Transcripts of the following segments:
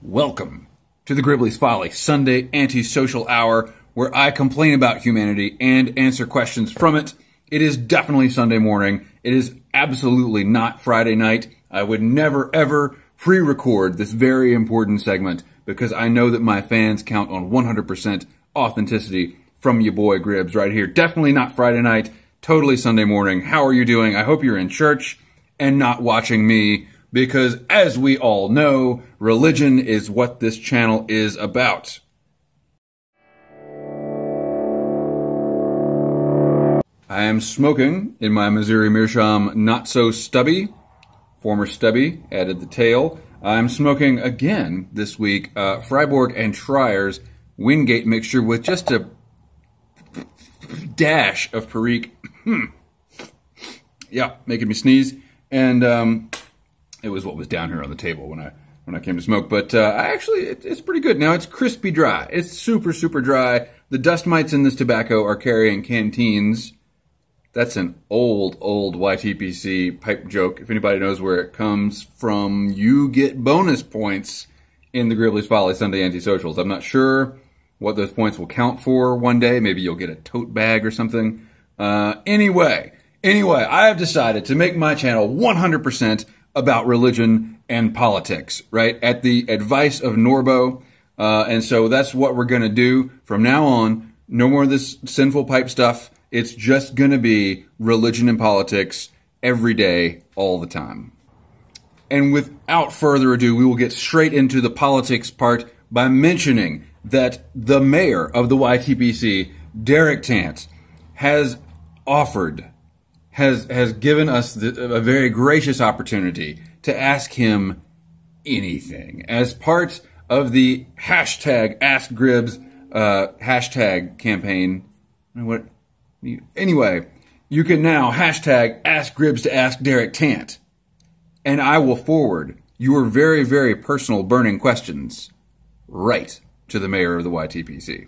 Welcome to the Gribley's Folly Sunday Antisocial Hour, where I complain about humanity and answer questions from it. It is definitely Sunday morning. It is absolutely not Friday night. I would never, ever pre-record this very important segment because I know that my fans count on 100% authenticity from your boy Gribbs right here. Definitely not Friday night, totally Sunday morning. How are you doing? I hope you're in church and not watching me, because as we all know, religion is what this channel is about. I am smoking in my Missouri Meerschaum Not So Stubby. Former Stubby added the tail. I'm smoking again this week Freiburg and Trier's Wingate mixture with just a dash of Perique. Yeah, making me sneeze. And it was what was down here on the table when I came to smoke. But it's pretty good. Now it's crispy dry. It's super, super dry. The dust mites in this tobacco are carrying canteens. That's an old YTPC pipe joke. If anybody knows where it comes from, you get bonus points in the Gribley's Folly Sunday Antisocials. I'm not sure what those points will count for one day. Maybe you'll get a tote bag or something. Anyway, I have decided to make my channel 100% about religion and politics, right? At the advice of Norbo. And so that's what we're going to do from now on. No more of this sinful pipe stuff. It's just going to be religion and politics every day, all the time. And without further ado, we will get straight into the politics part by mentioning that the mayor of the YTPC, Derek Tant, has given us a very gracious opportunity to ask him anything as part of the hashtag AskGribbs hashtag campaign. Anyway, you can now hashtag AskGribbs to ask Derek Tant, and I will forward your very, very personal burning questions right to the mayor of the YTPC.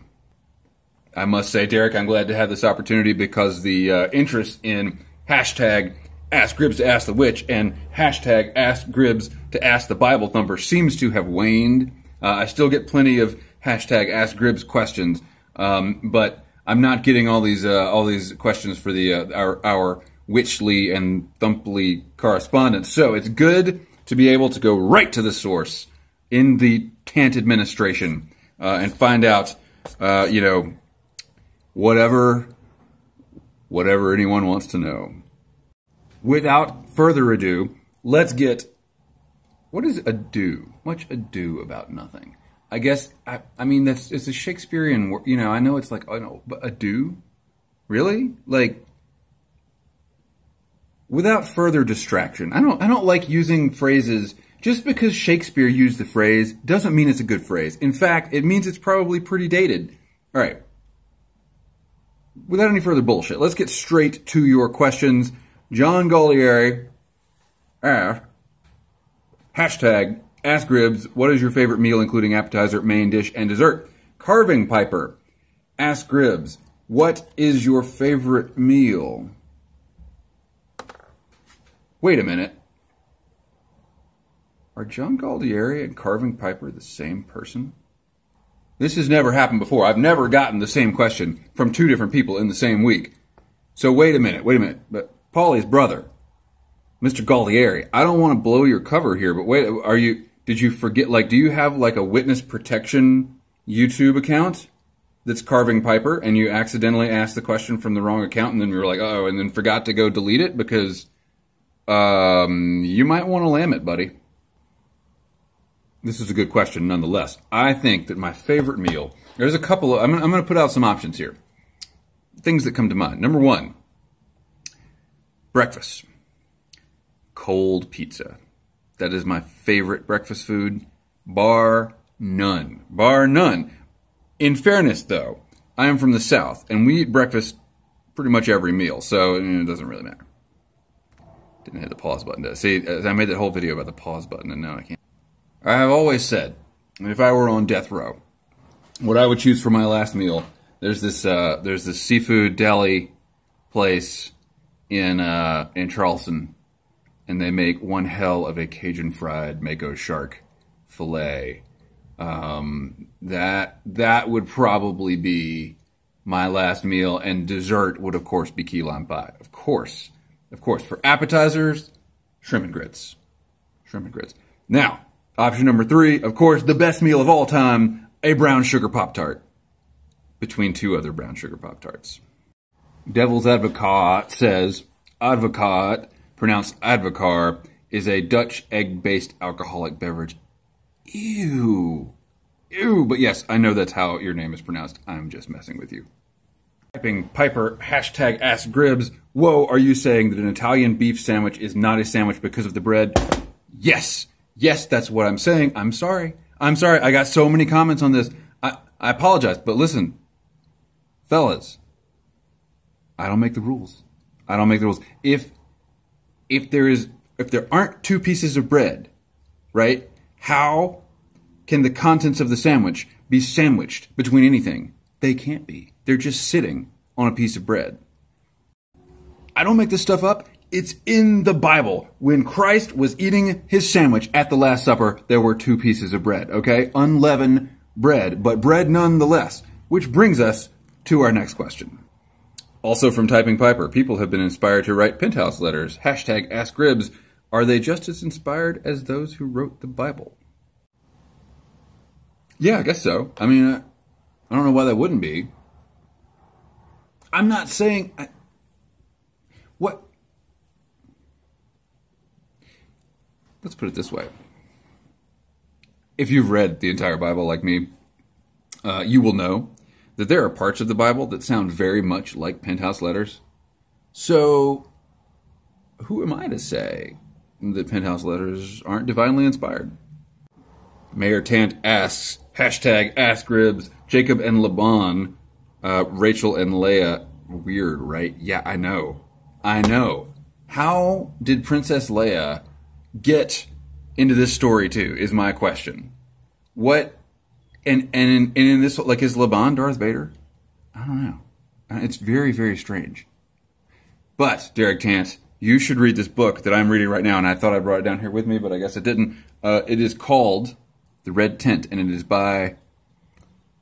I must say, Derek, I'm glad to have this opportunity because the interest in hashtag AskGribbs to ask the witch and hashtag AskGribbs to ask the Bible thumper seems to have waned. I still get plenty of hashtag AskGribbs questions, but I'm not getting all these questions for our witchly and thumply correspondence. So it's good to be able to go right to the source in the Tant administration and find out, whatever anyone wants to know. Without further ado, let's get, what is ado? Much ado about nothing. I guess, I mean, it's a Shakespearean word, I know it's like, but ado? Really? Like, without further distraction. I don't like using phrases. Just because Shakespeare used the phrase doesn't mean it's a good phrase. In fact, it means it's probably pretty dated. All right. Without any further bullshit, let's get straight to your questions. John Gallieri asked, hashtag AskGribbs, what is your favorite meal including appetizer, main dish, and dessert? Carving Piper, AskGribbs, what is your favorite meal? Wait a minute. Are John Gallieri and Carving Piper the same person? This has never happened before. I've never gotten the same question from two different people in the same week. So wait a minute. But Paulie's brother, Mr. Gallieri, I don't want to blow your cover here, but wait, did you forget, do you have a witness protection YouTube account that's Carving Piper and you accidentally asked the question from the wrong account and then you were like, uh-oh, and then forgot to go delete it? Because you might want to lamb it, buddy. This is a good question nonetheless. I think that my favorite meal, there's a couple of, I'm going to put out some options here. Things that come to mind. Number one, breakfast. Cold pizza. That is my favorite breakfast food, bar none. Bar none. In fairness, though, I am from the South, and we eat breakfast pretty much every meal, so it doesn't really matter. Didn't hit the pause button. See, I made that whole video about the pause button, and now I can't. I have always said, if I were on death row, what I would choose for my last meal, there's this seafood deli place in Charleston, and they make one hell of a Cajun fried Mako shark fillet. That would probably be my last meal, and dessert would of course be key lime pie. Of course. For appetizers, shrimp and grits. Now, option number 3, of course, the best meal of all time, a brown sugar Pop-Tart between 2 other brown sugar Pop-Tarts. Devil's Advocate says, advocaat, pronounced advocar, is a Dutch egg-based alcoholic beverage. Ew. But yes, I know that's how your name is pronounced. I'm just messing with you. Typing Piper, hashtag Ask Gribs. Whoa, are you saying that an Italian beef sandwich is not a sandwich because of the bread? Yes, that's what I'm saying. I'm sorry. I got so many comments on this. I apologize, but listen, fellas, I don't make the rules. If there aren't 2 pieces of bread, right? How can the contents of the sandwich be sandwiched between anything? They can't be. They're just sitting on a piece of bread. I don't make this stuff up. It's in the Bible. When Christ was eating his sandwich at the Last Supper, there were 2 pieces of bread, okay? Unleavened bread, but bread nonetheless. Which brings us to our next question. Also from Typing Piper, people have been inspired to write penthouse letters. Hashtag Ask Gribs. Are they just as inspired as those who wrote the Bible? Yeah, I guess so. I mean, I don't know why that wouldn't be. I'm not saying... What? Let's put it this way. If you've read the entire Bible like me, you will know that there are parts of the Bible that sound very much like penthouse letters. So, who am I to say that penthouse letters aren't divinely inspired? Mayor Tant asks, hashtag Ask Gribs, Jacob and Laban, Rachel and Leah. Weird, right? Yeah, I know. How did Princess Leia get into this story too, is my question. What, and in this, like, is Laban Darth Vader? I don't know. It's very, very strange. But, Derek Tant, you should read this book that I'm reading right now, and I thought I brought it down here with me, but I guess I didn't. It is called The Red Tent, and it is by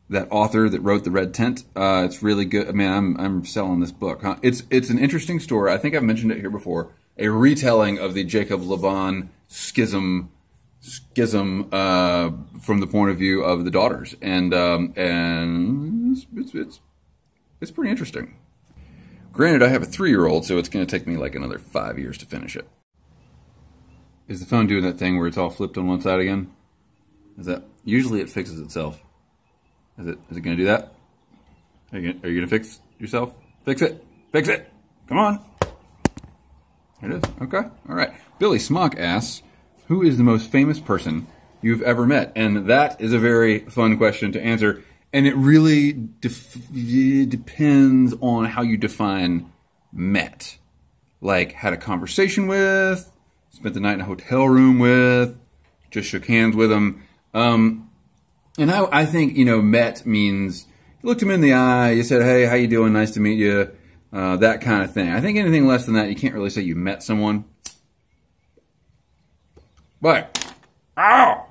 that author that wrote The Red Tent. It's really good. I mean, I'm selling this book. Huh? It's an interesting story. I think I've mentioned it here before. A retelling of the Jacob Laban schism from the point of view of the daughters, and it's pretty interesting. Granted, I have a 3-year-old, so it's going to take me like another 5 years to finish it. Is the phone doing that thing where it's all flipped on one side again? Is that usually it fixes itself? Is it going to do that? Are you going to fix yourself? Fix it! Come on! It is. Okay. All right. Billy Smock asks, who is the most famous person you've ever met? And that is a very fun question to answer. And it really depends on how you define met. Like, had a conversation with, spent the night in a hotel room with, just shook hands with them. And I think, met means you looked him in the eye, you said, hey, how you doing? Nice to meet you. That kind of thing. I think anything less than that, you can't really say you met someone. But, ow!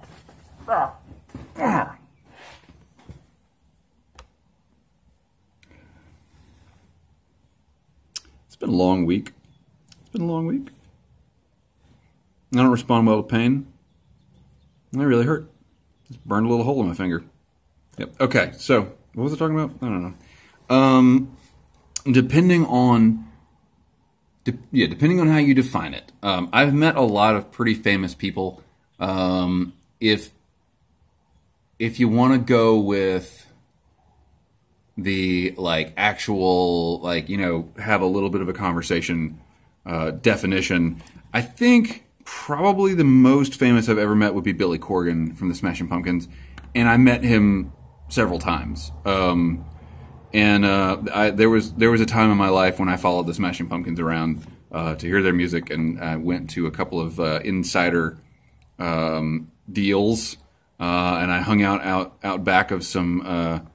It's been a long week. I don't respond well to pain. That really hurt. Just burned a little hole in my finger. Yep. Okay, so, what was I talking about? I don't know. Depending on how you define it. I've met a lot of pretty famous people. If you want to go with the actual have a little bit of a conversation definition, I think probably the most famous I've ever met would be Billy Corgan from the Smashing Pumpkins, and I met him several times. There was a time in my life when I followed the Smashing Pumpkins around to hear their music, and I went to a couple of insider deals, and I hung out back of some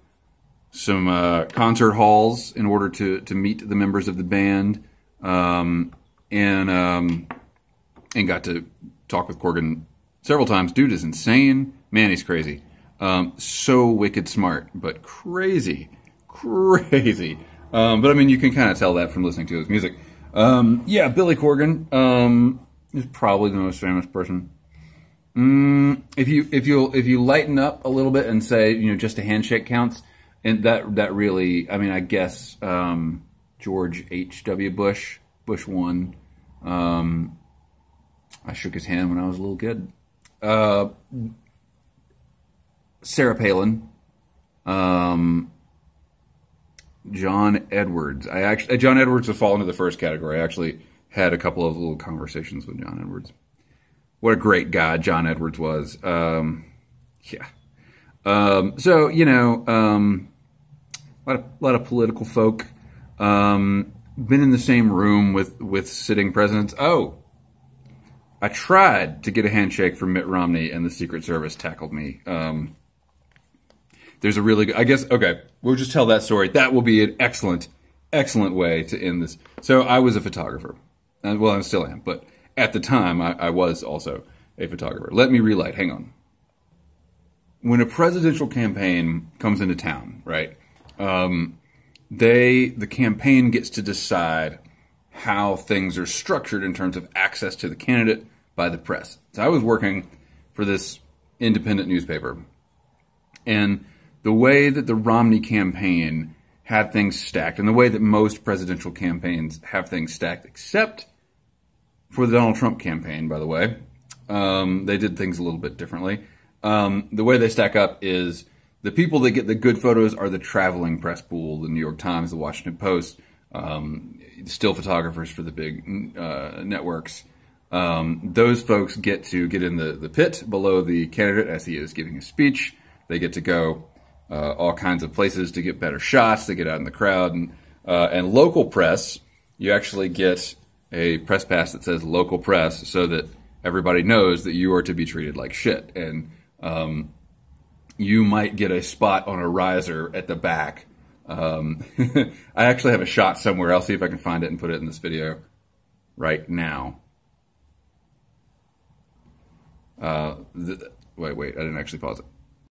concert halls in order to meet the members of the band, and got to talk with Corgan several times. Dude is insane. Man, he's crazy. So wicked smart, but crazy, crazy. But I mean, you can kind of tell that from listening to his music. Yeah, Billy Corgan is probably the most famous person. If you lighten up a little bit and say, you know, just a handshake counts, and that really, I mean, I guess George H.W. Bush, Bush 1. I shook his hand when I was a little kid. Sarah Palin, John Edwards. John Edwards would fall into the first category. I actually had a couple of little conversations with John Edwards. What a great guy John Edwards was. Yeah. So, you know, a lot of political folk. Been in the same room with sitting presidents. Oh, I tried to get a handshake from Mitt Romney, and the Secret Service tackled me. There's a really good, I guess, okay, we'll just tell that story. That will be an excellent, excellent way to end this. So I was a photographer. Well, I still am, but at the time, I was also a photographer. Let me relight, hang on. When a presidential campaign comes into town, right, the campaign gets to decide how things are structured in terms of access to the candidate by the press. So I was working for this independent newspaper, and the way that the Romney campaign had things stacked, and the way that most presidential campaigns have things stacked, except for the Donald Trump campaign, by the way, they did things a little bit differently. The way they stack up is the people that get the good photos are the traveling press pool, the New York Times, the Washington Post, still photographers for the big networks. Those folks get to get in the pit below the candidate as he is giving a speech. They get to go all kinds of places to get better shots, to get out in the crowd. And local press, you actually get a press pass that says local press so that everybody knows that you are to be treated like shit. And you might get a spot on a riser at the back. I actually have a shot somewhere. I'll see if I can find it and put it in this video right now. Wait, I didn't actually pause it.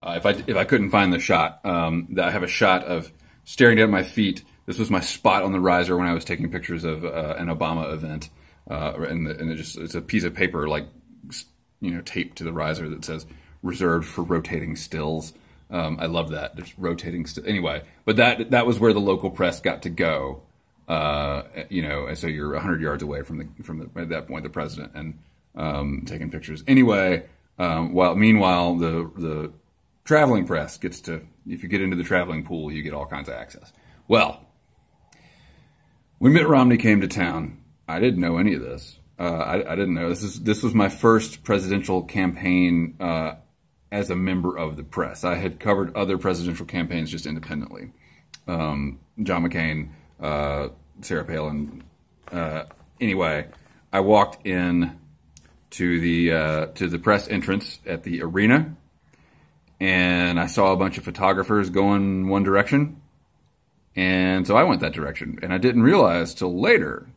If I couldn't find the shot, I have a shot of staring down at my feet. This was my spot on the riser when I was taking pictures of an Obama event, and it's a piece of paper like, you know, taped to the riser that says reserved for rotating stills. I love that. There's rotating anyway, but that was where the local press got to go. You know, and so you're 100 yards away from at that point the president and taking pictures. Anyway, meanwhile the traveling press gets to, if you get into the traveling pool, you get all kinds of access. Well, when Mitt Romney came to town, I didn't know any of this. I didn't know this was my first presidential campaign as a member of the press. I had covered other presidential campaigns just independently. John McCain, Sarah Palin. Anyway, I walked in to the press entrance at the arena, and I saw a bunch of photographers going one direction, and so I went that direction, and I didn't realize till later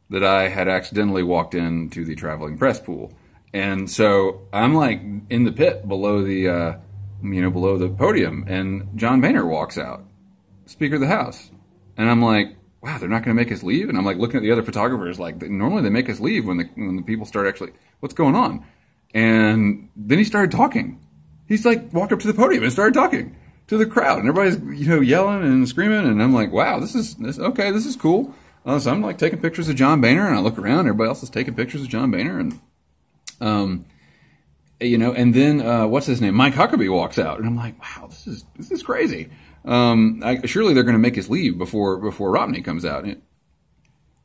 that I had accidentally walked into the traveling press pool. And so I'm like in the pit below the, below the podium, and John Boehner walks out, Speaker of the House. And I'm like, wow, they're not going to make us leave? And I'm like looking at the other photographers, like normally they make us leave when the people start actually, what's going on? And then he started talking. He's like walked up to the podium and started talking to the crowd, and everybody's, yelling and screaming. And I'm like, wow, this is cool. So I'm like taking pictures of John Boehner, and I look around, everybody else is taking pictures of John Boehner, and and then what's his name? Mike Huckabee walks out, and I'm like, wow, this is crazy. Surely they're going to make us leave before Romney comes out. And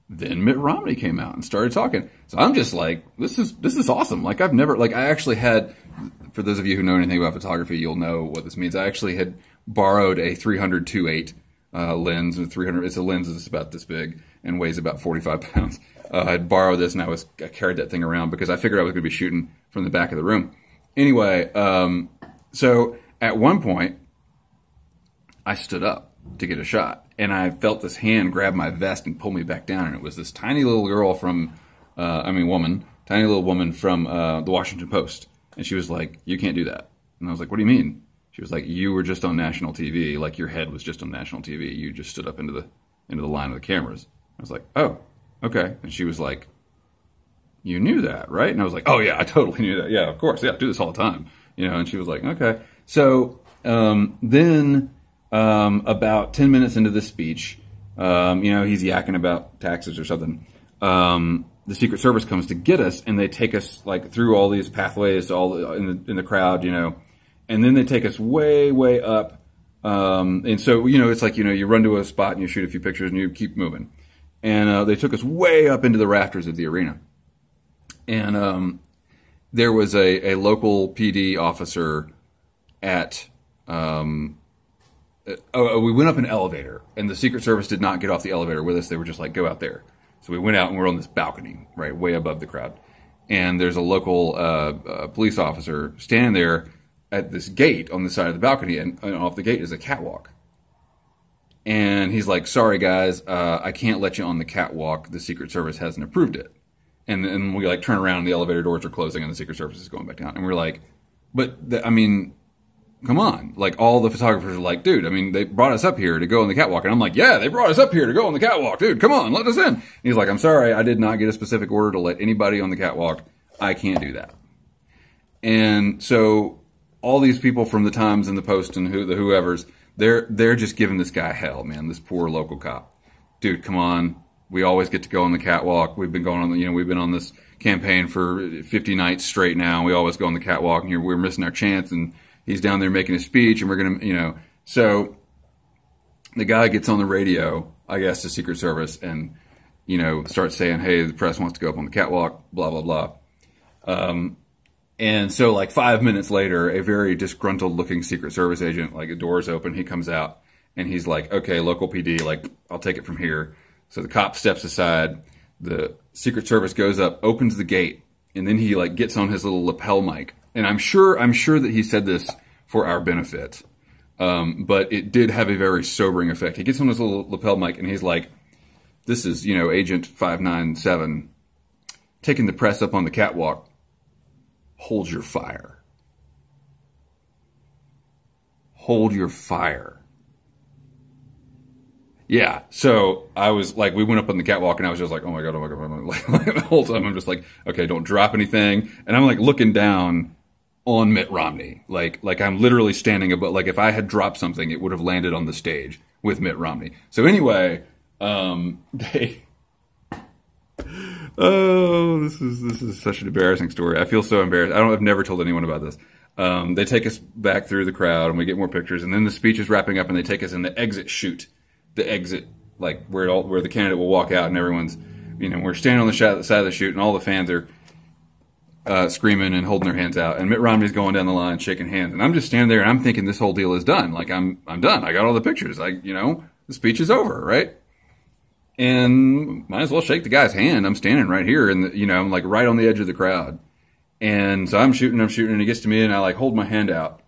then Mitt Romney came out and started talking. So I'm just like, this is awesome. Like I actually had, for those of you who know anything about photography, you'll know what this means. I actually had borrowed a 300-2.8 lens. It's a lens that's about this big and weighs about 45 pounds. I'd borrowed this, and I carried that thing around because I figured I was going to be shooting from the back of the room. Anyway, so at one point, I stood up to get a shot, and I felt this hand grab my vest and pull me back down, and it was this tiny little girl from, tiny little woman from the Washington Post, and she was like, "You can't do that." And I was like, what do you mean? She was like, you were just on national TV. Like your head was just on national TV. You just stood up into the line of the cameras. I was like, oh, okay. And she was like, you knew that, right? And I was like, oh yeah, I totally knew that. Yeah, of course. Yeah, I do this all the time. You know, and she was like, okay. So then about 10 minutes into this speech, you know, he's yakking about taxes or something. The Secret Service comes to get us, and they take us like through all these pathways, in the crowd, you know, and then they take us way, way up. And so, you know, it's like, you know, you run to a spot and you shoot a few pictures and you keep moving. And they took us way up into the rafters of the arena. And there was a local PD officer at, we went up an elevator, and the Secret Service did not get off the elevator with us. They were just like, go out there. So we went out and we're on this balcony, right, way above the crowd. And there's a local police officer standing there at this gate on the side of the balcony, and off the gate is a catwalk. And he's like, sorry guys, I can't let you on the catwalk. The Secret Service hasn't approved it. And we like turn around and the elevator doors are closing and the Secret Service is going back down. And we're like, but I mean, come on. Like all the photographers are like, dude, I mean, they brought us up here to go on the catwalk. And I'm like, yeah, they brought us up here to go on the catwalk. Dude, come on, let us in. And he's like, I'm sorry, I did not get a specific order to let anybody on the catwalk. I can't do that. And so all these people from the Times and the Post and the whoever's, they're just giving this guy hell, man, this poor local cop. Dude, come on. We always get to go on the catwalk. We've been going on, we've been on this campaign for 50 nights straight now. We always go on the catwalk, and we're missing our chance. And he's down there making a speech, and we're going to, So the guy gets on the radio, I guess, to Secret Service, and, starts saying, hey, the press wants to go up on the catwalk, blah, blah, blah. And so like 5 minutes later, a very disgruntled looking Secret Service agent, like the door's open, he comes out, and he's like, okay, local PD, like, I'll take it from here. So the cop steps aside, the Secret Service goes up, opens the gate, and then he like gets on his little lapel mic. And I'm sure that he said this for our benefit. But it did have a very sobering effect. He gets on his little lapel mic and he's like, this is, Agent 597 taking the press up on the catwalk. Hold your fire. Hold your fire. Yeah, so I was like, we went up on the catwalk and I was just like, oh my God. Like, the whole time I'm just like, okay, don't drop anything. And I'm like looking down on Mitt Romney. Like I'm literally standing above, like if I had dropped something, it would have landed on the stage with Mitt Romney. So anyway, this is such an embarrassing story. I feel so embarrassed. I've never told anyone about this. They take us back through the crowd and we get more pictures, and then the speech is wrapping up and they take us in the exit chute. The exit, like where the candidate will walk out, and everyone's, we're standing on the side of the chute, and all the fans are screaming and holding their hands out, and Mitt Romney's going down the line shaking hands, and I'm just standing there and I'm thinking this whole deal is done. Like I'm done. I got all the pictures. The speech is over, right? And might as well shake the guy's hand. I'm standing right here, and I'm like right on the edge of the crowd, and so I'm shooting, and he gets to me, and I like hold my hand out.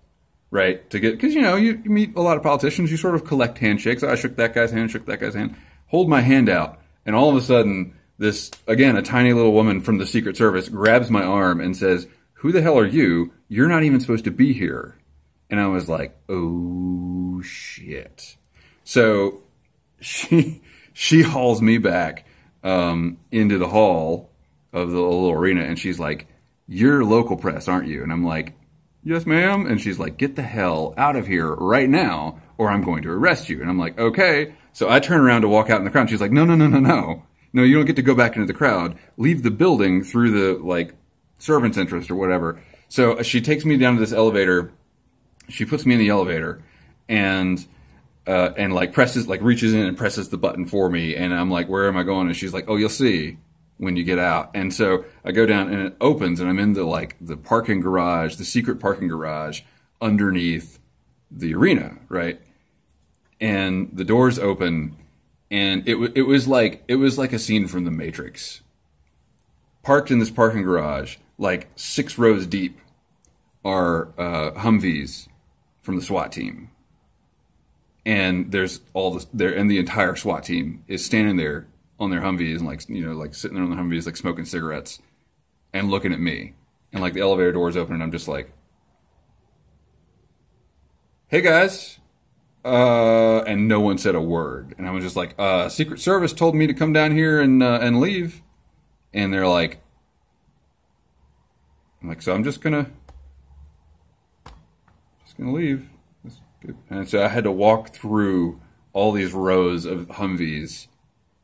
Right, to get, because you meet a lot of politicians, you sort of collect handshakes. I shook that guy's hand, hold my hand out, and all of a sudden, this, again, a tiny little woman from the Secret Service grabs my arm and says, who the hell are you? You're not even supposed to be here. And I was like, oh shit. So she hauls me back into the hall of the little arena, and she's like, you're local press, aren't you? And I'm like, yes, ma'am. And she's like, get the hell out of here right now, or I'm going to arrest you. And I'm like, okay. So I turn around to walk out in the crowd. She's like, no. No, you don't get to go back into the crowd. Leave the building through the, like, servant's interest or whatever. So she takes me down to this elevator. She puts me in the elevator and like reaches in and presses the button for me. And I'm like, where am I going? And she's like, oh, you'll see when you get out. And so I go down and it opens, and I'm in the parking garage, the secret parking garage underneath the arena, right? And the doors open, and it was like a scene from The Matrix. Parked in this parking garage, like 6 rows deep, are Humvees from the SWAT team. And there's and the entire SWAT team is standing there on their Humvees and like sitting there on the Humvees, like smoking cigarettes and looking at me. And like the elevator doors open, and I'm just like, hey guys, and no one said a word. And I was just like, Secret Service told me to come down here and leave. And they're like, I'm like, so I'm just gonna leave. And so I had to walk through all these rows of Humvees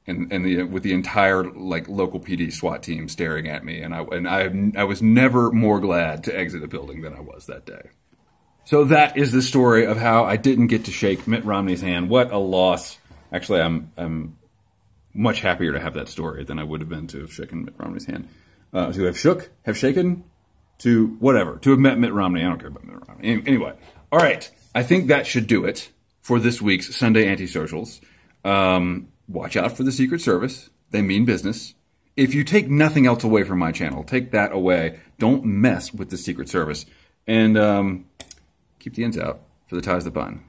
and with the entire like local PD SWAT team staring at me, and I was never more glad to exit the building than I was that day. So that is the story of how I didn't get to shake Mitt Romney's hand. What a loss! Actually, I'm much happier to have that story than I would have been to have shaken Mitt Romney's hand. To have shaken, to whatever, to have met Mitt Romney. I don't care about Mitt Romney. Anyway, all right. I think that should do it for this week's Sunday Antisocials. Watch out for the Secret Service. They mean business. If you take nothing else away from my channel, take that away. Don't mess with the Secret Service. And keep the ends out for the ties that bind.